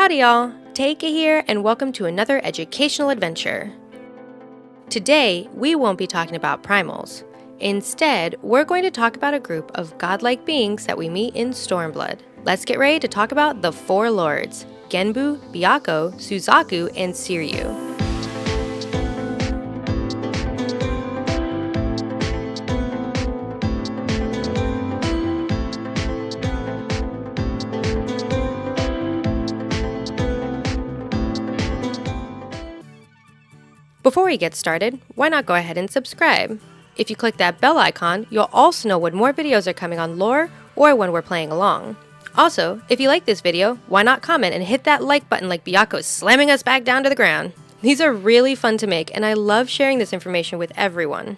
Howdy y'all, Taika here and welcome to another educational adventure. Today, we won't be talking about primals. Instead, we're going to talk about a group of godlike beings that we meet in Stormblood. Let's get ready to talk about the Four Lords, Genbu, Byakko, Suzaku, and Seiryu. Before we get started, why not go ahead and subscribe? If you click that bell icon, you'll also know when more videos are coming on lore or when we're playing along. Also, if you like this video, why not comment and hit that like button like Byakko slamming us back down to the ground. These are really fun to make and I love sharing this information with everyone.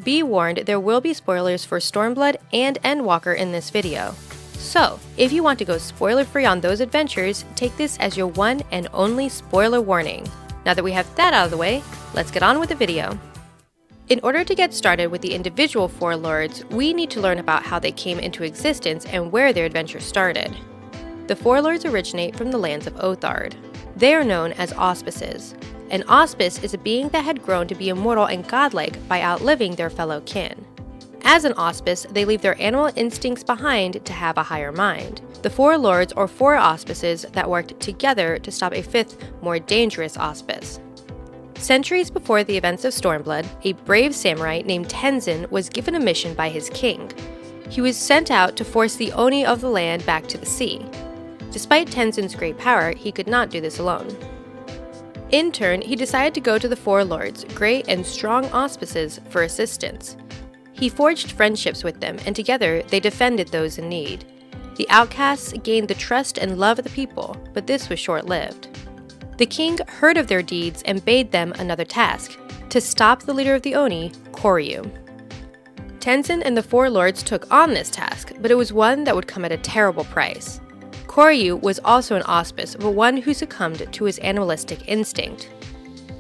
Be warned, there will be spoilers for Stormblood and Endwalker in this video. So, if you want to go spoiler-free on those adventures, take this as your one and only spoiler warning. Now that we have that out of the way, let's get on with the video. In order to get started with the individual Four Lords, we need to learn about how they came into existence and where their adventure started. The Four Lords originate from the lands of Othard. They are known as auspices. An auspice is a being that had grown to be immortal and godlike by outliving their fellow kin. As an auspice, they leave their animal instincts behind to have a higher mind. The Four Lords or four auspices that worked together to stop a fifth, more dangerous auspice. Centuries before the events of Stormblood, a brave samurai named Tenzin was given a mission by his king. He was sent out to force the Oni of the land back to the sea. Despite Tenzin's great power, he could not do this alone. In turn, he decided to go to the Four Lords, great and strong auspices, for assistance. He forged friendships with them, and together they defended those in need. The outcasts gained the trust and love of the people, but this was short-lived. The king heard of their deeds and bade them another task, to stop the leader of the Oni, Koryu. Tenzin and the Four Lords took on this task, but it was one that would come at a terrible price. Koryu was also an auspice, but one who succumbed to his animalistic instinct.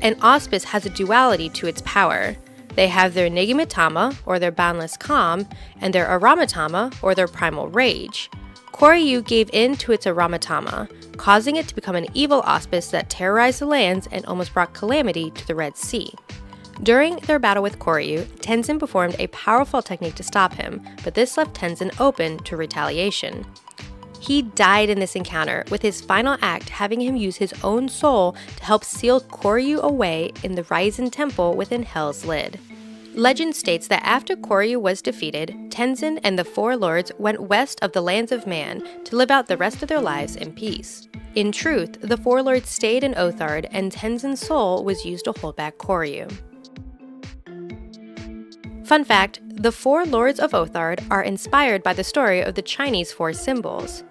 An auspice has a duality to its power. They have their Negimitama, or their boundless calm, and their Aramitama, or their primal rage. Koryu gave in to its Aramitama, causing it to become an evil auspice that terrorized the lands and almost brought calamity to the Red Sea. During their battle with Koryu, Tenzin performed a powerful technique to stop him, but this left Tenzin open to retaliation. He died in this encounter, with his final act having him use his own soul to help seal Koryu away in the Ryzen Temple within Hell's Lid. Legend states that after Koryu was defeated, Tenzin and the Four Lords went west of the lands of Man to live out the rest of their lives in peace. In truth, the Four Lords stayed in Othard and Tenzin's soul was used to hold back Koryu. Fun fact, the Four Lords of Othard are inspired by the story of the Chinese four symbols.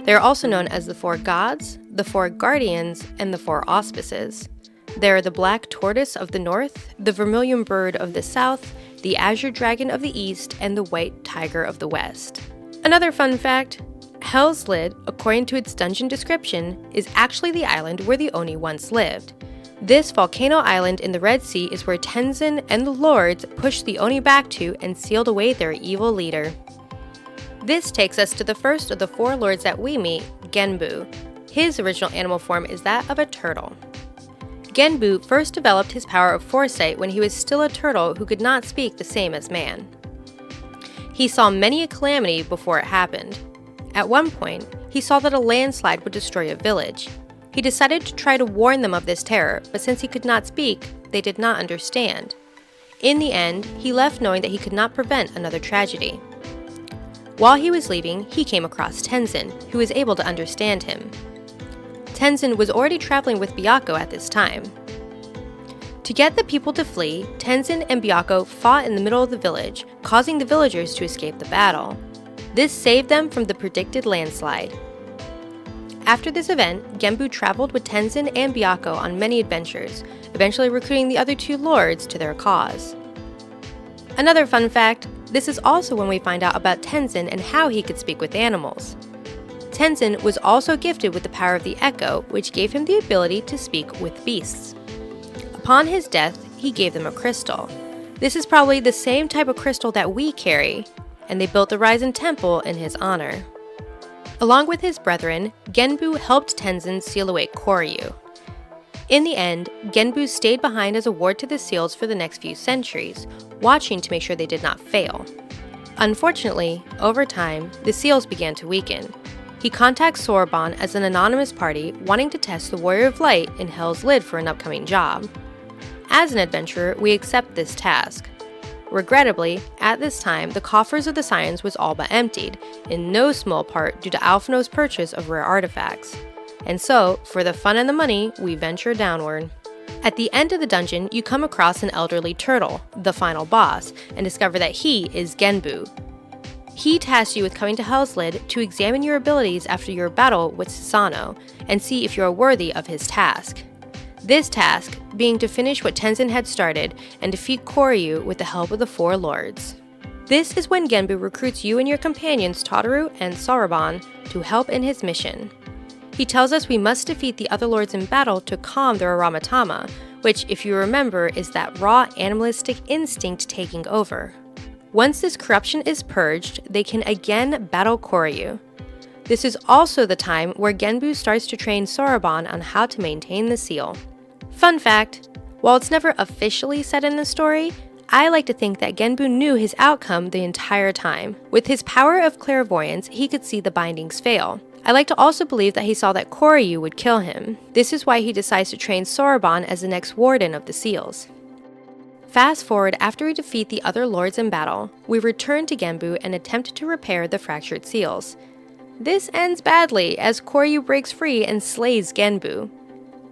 They are also known as the Four Gods, the Four Guardians, and the Four Auspices. They are the black tortoise of the north, the vermilion bird of the south, the azure dragon of the east, and the white tiger of the west. Another fun fact, Hell's Lid, according to its dungeon description, is actually the island where the Oni once lived. This volcano island in the Red Sea is where Tenzin and the Lords pushed the Oni back to and sealed away their evil leader. This takes us to the first of the Four Lords that we meet, Genbu. His original animal form is that of a turtle. Genbu first developed his power of foresight when he was still a turtle who could not speak the same as man. He saw many a calamity before it happened. At one point, he saw that a landslide would destroy a village. He decided to try to warn them of this terror, but since he could not speak, they did not understand. In the end, he left knowing that he could not prevent another tragedy. While he was leaving, he came across Tenzin, who was able to understand him. Tenzin was already traveling with Byakko at this time. To get the people to flee, Tenzin and Byakko fought in the middle of the village, causing the villagers to escape the battle. This saved them from the predicted landslide. After this event, Genbu traveled with Tenzin and Byakko on many adventures, eventually recruiting the other two lords to their cause. Another fun fact, this is also when we find out about Tenzin and how he could speak with animals. Tenzin was also gifted with the power of the echo, which gave him the ability to speak with beasts. Upon his death, he gave them a crystal. This is probably the same type of crystal that we carry, and they built the Ryzen Temple in his honor. Along with his brethren, Genbu helped Tenzin seal away Koryu. In the end, Genbu stayed behind as a ward to the seals for the next few centuries, watching to make sure they did not fail. Unfortunately, over time, the seals began to weaken. He contacts Soroban as an anonymous party wanting to test the Warrior of Light in Hell's Lid for an upcoming job. As an adventurer, we accept this task. Regrettably, at this time, the coffers of the Scions was all but emptied, in no small part due to Alphino's purchase of rare artifacts. And so, for the fun and the money, we venture downward. At the end of the dungeon, you come across an elderly turtle, the final boss, and discover that he is Genbu. He tasks you with coming to Hell's Lid to examine your abilities after your battle with Susanoo, and see if you are worthy of his task. This task being to finish what Tenzin had started and defeat Koryu with the help of the four lords. This is when Genbu recruits you and your companions Totoro and Soroban to help in his mission. He tells us we must defeat the other lords in battle to calm their Aramatama, which, if you remember, is that raw animalistic instinct taking over. Once this corruption is purged, they can again battle Koryu. This is also the time where Genbu starts to train Soroban on how to maintain the seal. Fun fact, while it's never officially said in the story, I like to think that Genbu knew his outcome the entire time. With his power of clairvoyance, he could see the bindings fail. I like to also believe that he saw that Koryu would kill him. This is why he decides to train Soroban as the next warden of the seals. Fast forward after we defeat the other lords in battle, we return to Genbu and attempt to repair the fractured seals. This ends badly as Koryu breaks free and slays Genbu.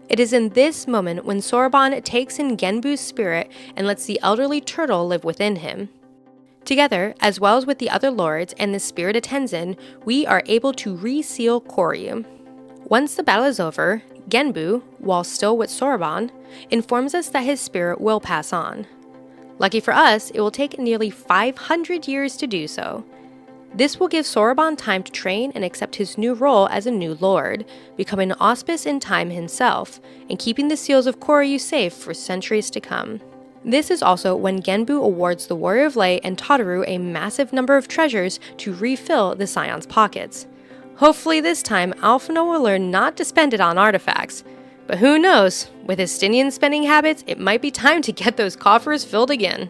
It is in this moment when Soroban takes in Genbu's spirit and lets the elderly turtle live within him. Together, as well as with the other lords and the spirit of Tenzin, we are able to reseal Koryu. Once the battle is over, Genbu, while still with Soroban, informs us that his spirit will pass on. Lucky for us, it will take nearly 500 years to do so. This will give Soroban time to train and accept his new role as a new lord, becoming an auspice in time himself, and keeping the seals of Koryu safe for centuries to come. This is also when Genbu awards the Warrior of Light and Totoro a massive number of treasures to refill the Scion's pockets. Hopefully this time, Alphino will learn not to spend it on artifacts. But who knows, with his Stinian spending habits, it might be time to get those coffers filled again.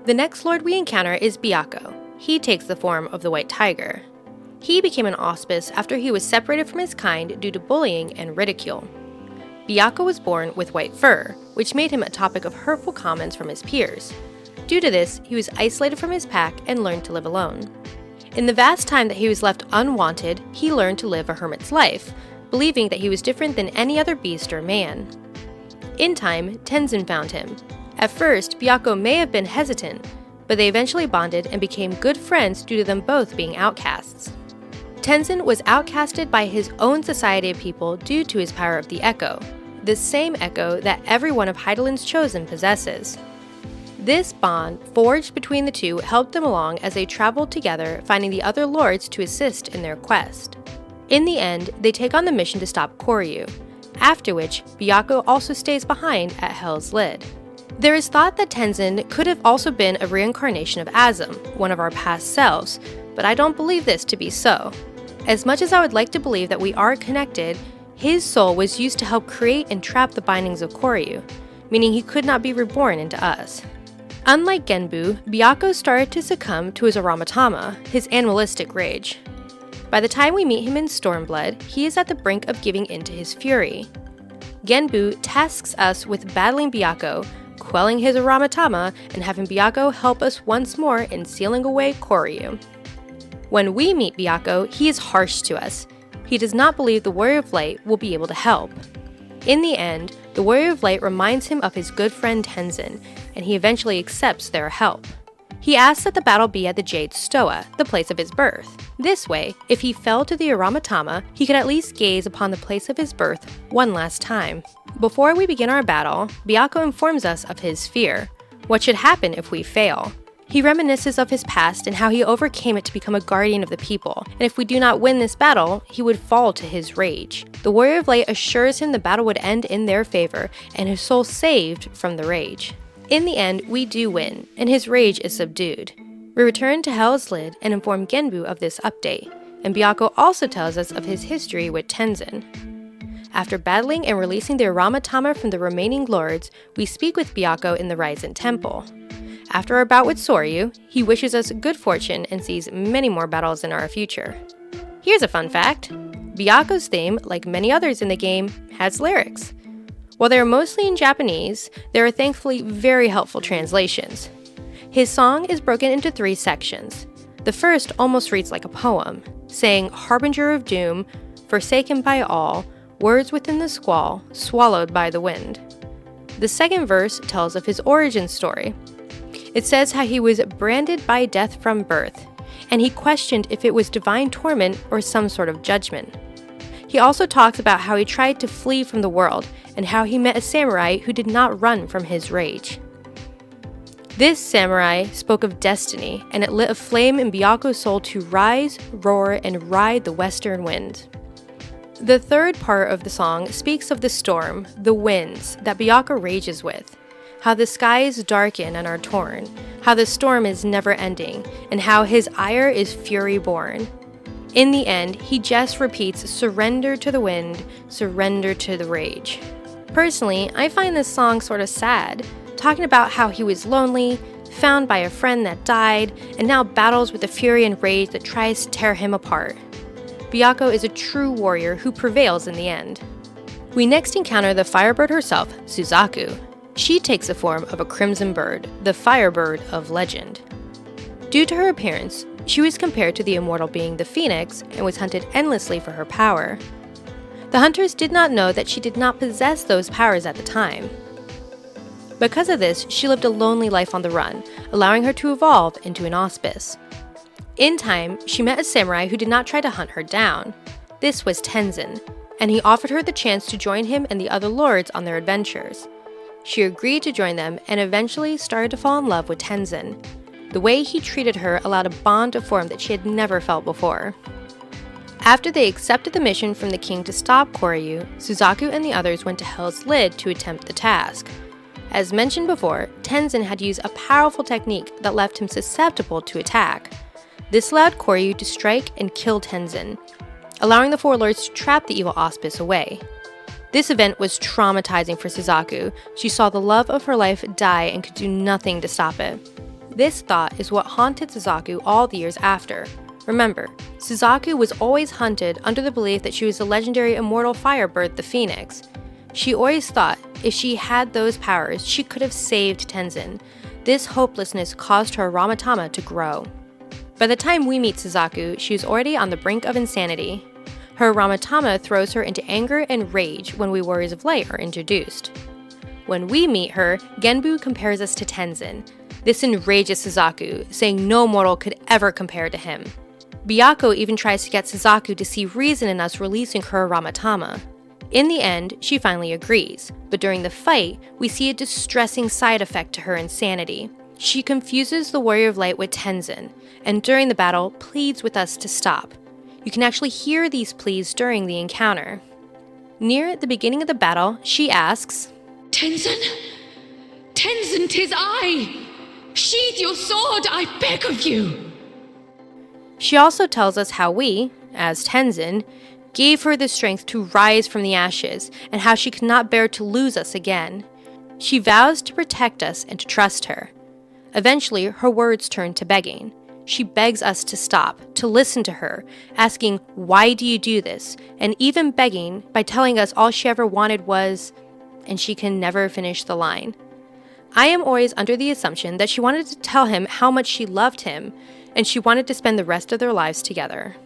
The next lord we encounter is Byakko. He takes the form of the White Tiger. He became an auspice after he was separated from his kind due to bullying and ridicule. Byakko was born with white fur, which made him a topic of hurtful comments from his peers. Due to this, he was isolated from his pack and learned to live alone. In the vast time that he was left unwanted, he learned to live a hermit's life, believing that he was different than any other beast or man. In time, Tenzin found him. At first, Byakko may have been hesitant, but they eventually bonded and became good friends due to them both being outcasts. Tenzin was outcasted by his own society of people due to his power of the Echo, the same Echo that every one of Heidelin's Chosen possesses. This bond forged between the two helped them along as they traveled together, finding the other lords to assist in their quest. In the end, they take on the mission to stop Koryu, after which Byakko also stays behind at Hell's Lid. There is thought that Tenzin could have also been a reincarnation of Azum, one of our past selves, but I don't believe this to be so. As much as I would like to believe that we are connected, his soul was used to help create and trap the bindings of Koryu, meaning he could not be reborn into us. Unlike Genbu, Byakko started to succumb to his Aramatama, his animalistic rage. By the time we meet him in Stormblood, he is at the brink of giving in to his fury. Genbu tasks us with battling Byakko, quelling his Aramatama, and having Byakko help us once more in sealing away Koryu. When we meet Byakko, he is harsh to us. He does not believe the Warrior of Light will be able to help. In the end, the Warrior of Light reminds him of his good friend Tenzin, and he eventually accepts their help. He asks that the battle be at the Jade Stoa, the place of his birth. This way, if he fell to the Aramatama, he could at least gaze upon the place of his birth one last time. Before we begin our battle, Byakko informs us of his fear. What should happen if we fail? He reminisces of his past and how he overcame it to become a guardian of the people, and if we do not win this battle, he would fall to his rage. The Warrior of Light assures him the battle would end in their favor, and his soul saved from the rage. In the end, we do win, and his rage is subdued. We return to Hell's Lid and inform Genbu of this update. and Byakko also tells us of his history with Tenzin. After battling and releasing the Aramatama from the remaining lords, we speak with Byakko in the Raizen Temple. After our bout with Seiryu, he wishes us good fortune and sees many more battles in our future. Here's a fun fact. Byakko's theme, like many others in the game, has lyrics. While they are mostly in Japanese, there are thankfully very helpful translations. His song is broken into 3 sections. The first almost reads like a poem, saying, "Harbinger of doom, forsaken by all, words within the squall, swallowed by the wind." The second verse tells of his origin story. It says how he was branded by death from birth, and he questioned if it was divine torment or some sort of judgment. He also talks about how he tried to flee from the world, and how he met a samurai who did not run from his rage. This samurai spoke of destiny, and it lit a flame in Byakko's soul to rise, roar, and ride the western wind. The third part of the song speaks of the storm, the winds, that Byakko rages with, how the skies darken and are torn, how the storm is never ending, and how his ire is fury born. In the end, he just repeats, "Surrender to the wind, surrender to the rage." Personally, I find this song sort of sad, talking about how he was lonely, found by a friend that died, and now battles with the fury and rage that tries to tear him apart. Byakko is a true warrior who prevails in the end. We next encounter the firebird herself, Suzaku. She takes the form of a crimson bird, the firebird of legend. Due to her appearance, she was compared to the immortal being the phoenix and was hunted endlessly for her power. The hunters did not know that she did not possess those powers at the time. Because of this, she lived a lonely life on the run, allowing her to evolve into an auspice. In time, she met a samurai who did not try to hunt her down. This was Tenzin, and he offered her the chance to join him and the other lords on their adventures. She agreed to join them and eventually started to fall in love with Tenzin. The way he treated her allowed a bond to form that she had never felt before. After they accepted the mission from the king to stop Koryu, Suzaku and the others went to Hell's Lid to attempt the task. As mentioned before, Tenzin had used a powerful technique that left him susceptible to attack. This allowed Koryu to strike and kill Tenzin, allowing the 4 lords to trap the evil auspice away. This event was traumatizing for Suzaku. She saw the love of her life die and could do nothing to stop it. This thought is what haunted Suzaku all the years after. Remember, Suzaku was always hunted under the belief that she was the legendary immortal firebird, the Phoenix. She always thought if she had those powers, she could have saved Tenzin. This hopelessness caused her Aramatama to grow. By the time we meet Suzaku, she is already on the brink of insanity. Her Aramatama throws her into anger and rage when we Warriors of Light are introduced. When we meet her, Genbu compares us to Tenzin. This enrages Suzaku, saying no mortal could ever compare to him. Byakko even tries to get Suzaku to see reason in us releasing her Aramatama. In the end, she finally agrees, but during the fight, we see a distressing side effect to her insanity. She confuses the Warrior of Light with Tenzin, and during the battle, pleads with us to stop. You can actually hear these pleas during the encounter. Near the beginning of the battle, she asks, "Tenzin? Tenzin, 'tis I! Sheathe your sword, I beg of you!" She also tells us how we, as Tenzin, gave her the strength to rise from the ashes, and how she could not bear to lose us again. She vows to protect us and to trust her. Eventually, her words turn to begging. She begs us to stop, to listen to her, asking, "Why do you do this?" and even begging by telling us all she ever wanted was, and she can never finish the line. I am always under the assumption that she wanted to tell him how much she loved him, and she wanted to spend the rest of their lives together.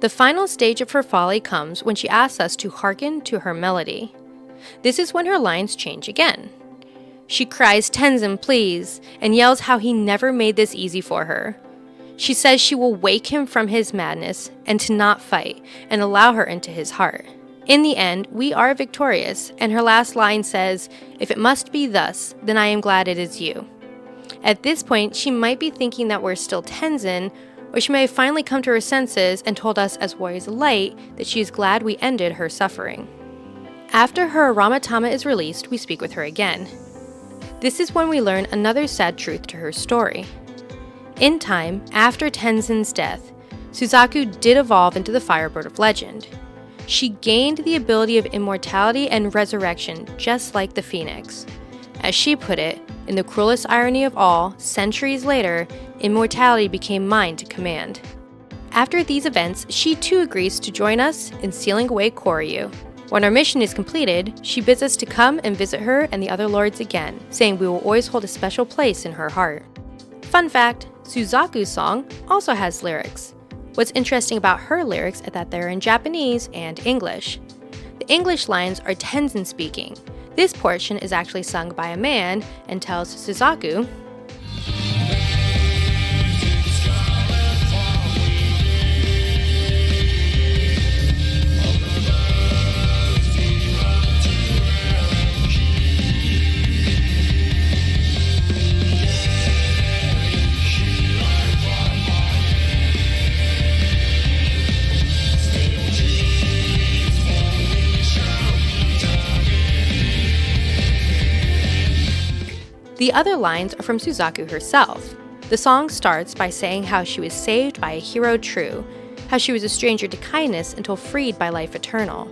The final stage of her folly comes when she asks us to hearken to her melody. This is when her lines change again. She cries, "Tenzin, please," and yells how he never made this easy for her. She says she will wake him from his madness and to not fight and allow her into his heart. In the end, we are victorious, and her last line says, "If it must be thus, then I am glad it is you." At this point, she might be thinking that we're still Tenzin, or she may have finally come to her senses and told us as Warriors of Light that she is glad we ended her suffering. After her Aramatama is released, we speak with her again. This is when we learn another sad truth to her story. In time, after Tenzin's death, Suzaku did evolve into the Firebird of Legend. She gained the ability of immortality and resurrection just like the Phoenix. As she put it, in the cruelest irony of all, centuries later, immortality became mine to command. After these events, she too agrees to join us in sealing away Koryu. When our mission is completed, she bids us to come and visit her and the other lords again, saying we will always hold a special place in her heart. Fun fact, Suzaku's song also has lyrics. What's interesting about her lyrics is that they're in Japanese and English. The English lines are Tenzin speaking. This portion is actually sung by a man and tells Suzaku, The other lines are from Suzaku herself. The song starts by saying how she was saved by a hero true, how she was a stranger to kindness until freed by life eternal.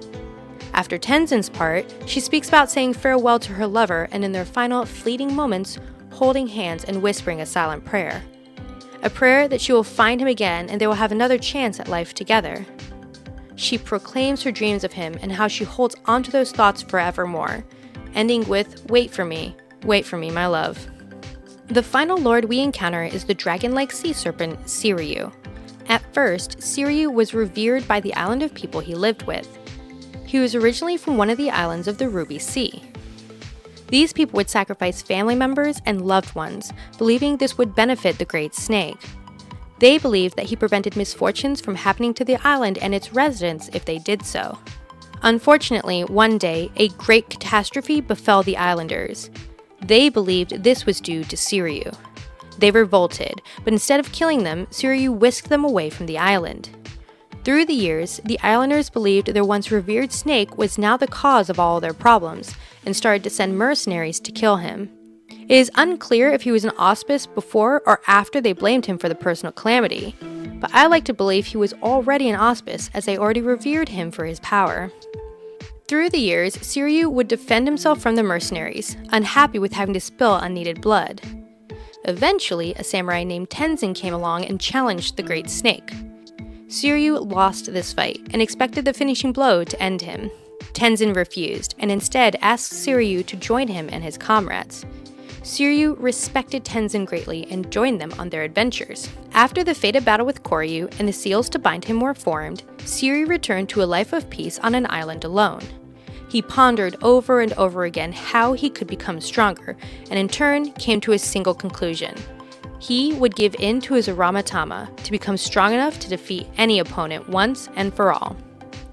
After Tenzin's part, she speaks about saying farewell to her lover and in their final fleeting moments, holding hands and whispering a silent prayer. A prayer that she will find him again and they will have another chance at life together. She proclaims her dreams of him and how she holds onto those thoughts forevermore, ending with, wait for me, my love. The final lord we encounter is the dragon-like sea serpent, Seiryu. At first, Seiryu was revered by the island of people he lived with. He was originally from one of the islands of the Ruby Sea. These people would sacrifice family members and loved ones, believing this would benefit the great snake. They believed that he prevented misfortunes from happening to the island and its residents if they did so. Unfortunately, one day, a great catastrophe befell the islanders. They believed this was due to Seiryu. They revolted, but instead of killing them, Seiryu whisked them away from the island. Through the years, the islanders believed their once revered snake was now the cause of all their problems, and started to send mercenaries to kill him. It is unclear if he was an auspice before or after they blamed him for the personal calamity, but I like to believe he was already an auspice as they already revered him for his power. Through the years, Seiryu would defend himself from the mercenaries, unhappy with having to spill unneeded blood. Eventually, a samurai named Tenzin came along and challenged the great snake. Seiryu lost this fight and expected the finishing blow to end him. Tenzin refused and instead asked Seiryu to join him and his comrades. Seiryu respected Tenzin greatly and joined them on their adventures. After the fated battle with Koryu and the seals to bind him were formed, Seiryu returned to a life of peace on an island alone. He pondered over and over again how he could become stronger, and in turn came to a single conclusion. He would give in to his Aramatama to become strong enough to defeat any opponent once and for all.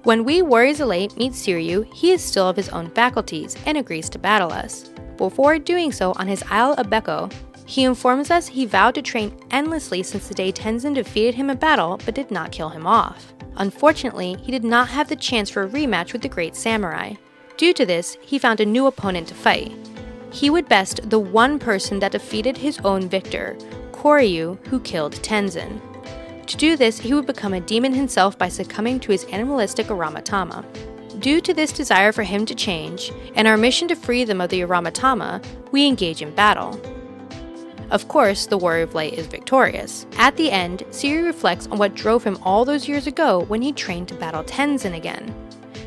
When we Warriors Elite meet Seiryu, he is still of his own faculties and agrees to battle us. Before doing so on his Isle of Byakko, he informs us he vowed to train endlessly since the day Tenzin defeated him in battle but did not kill him off. Unfortunately, he did not have the chance for a rematch with the great samurai. Due to this, he found a new opponent to fight. He would best the one person that defeated his own victor, Koryu, who killed Tenzin. To do this, he would become a demon himself by succumbing to his animalistic Aramatama. Due to this desire for him to change, and our mission to free them of the Aramatama, we engage in battle. Of course, the Warrior of Light is victorious. At the end, Seiryu reflects on what drove him all those years ago when he trained to battle Tenzin again.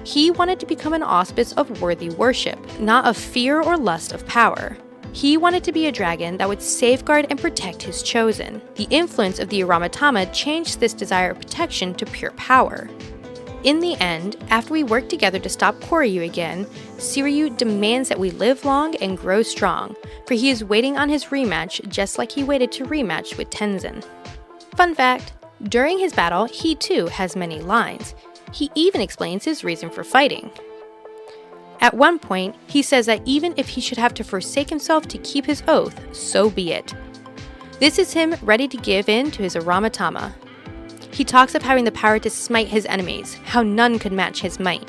He wanted to become an auspice of worthy worship, not of fear or lust of power. He wanted to be a dragon that would safeguard and protect his chosen. The influence of the Aramatama changed this desire of protection to pure power. In the end, after we work together to stop Koryu again, Seiryu demands that we live long and grow strong, for he is waiting on his rematch just like he waited to rematch with Tenzin. Fun fact, during his battle, he too has many lines. He even explains his reason for fighting. At one point, he says that even if he should have to forsake himself to keep his oath, so be it. This is him ready to give in to his Aramatama. He talks of having the power to smite his enemies, how none could match his might.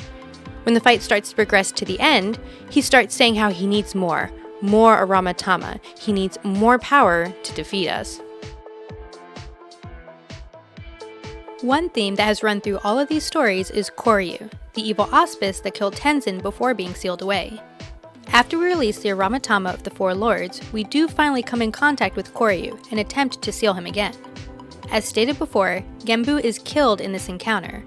When the fight starts to progress to the end, he starts saying how he needs more Aramatama. He needs more power to defeat us. One theme that has run through all of these stories is Koryu, the evil auspice that killed Tenzin before being sealed away. After we release the Aramatama of the Four Lords, we do finally come in contact with Koryu and attempt to seal him again. As stated before, Genbu is killed in this encounter.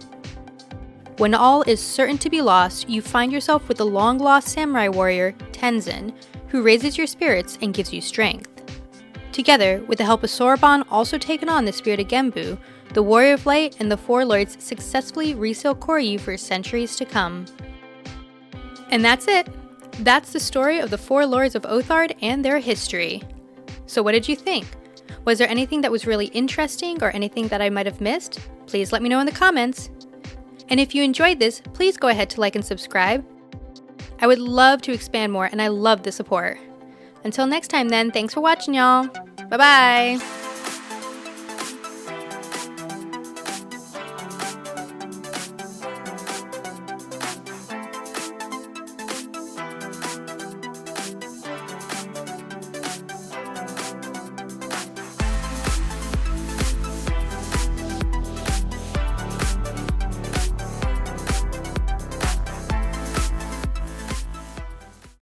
When all is certain to be lost, you find yourself with the long-lost samurai warrior, Tenzin, who raises your spirits and gives you strength. Together, with the help of Soroban also taking on the spirit of Genbu, the Warrior of Light and the Four Lords successfully reseal Koryu for centuries to come. And that's it! That's the story of the Four Lords of Othard and their history. So what did you think? Was there anything that was really interesting or anything that I might have missed? Please let me know in the comments. And if you enjoyed this, please go ahead to like and subscribe. I would love to expand more and I love the support. Until next time then, thanks for watching y'all. Bye bye!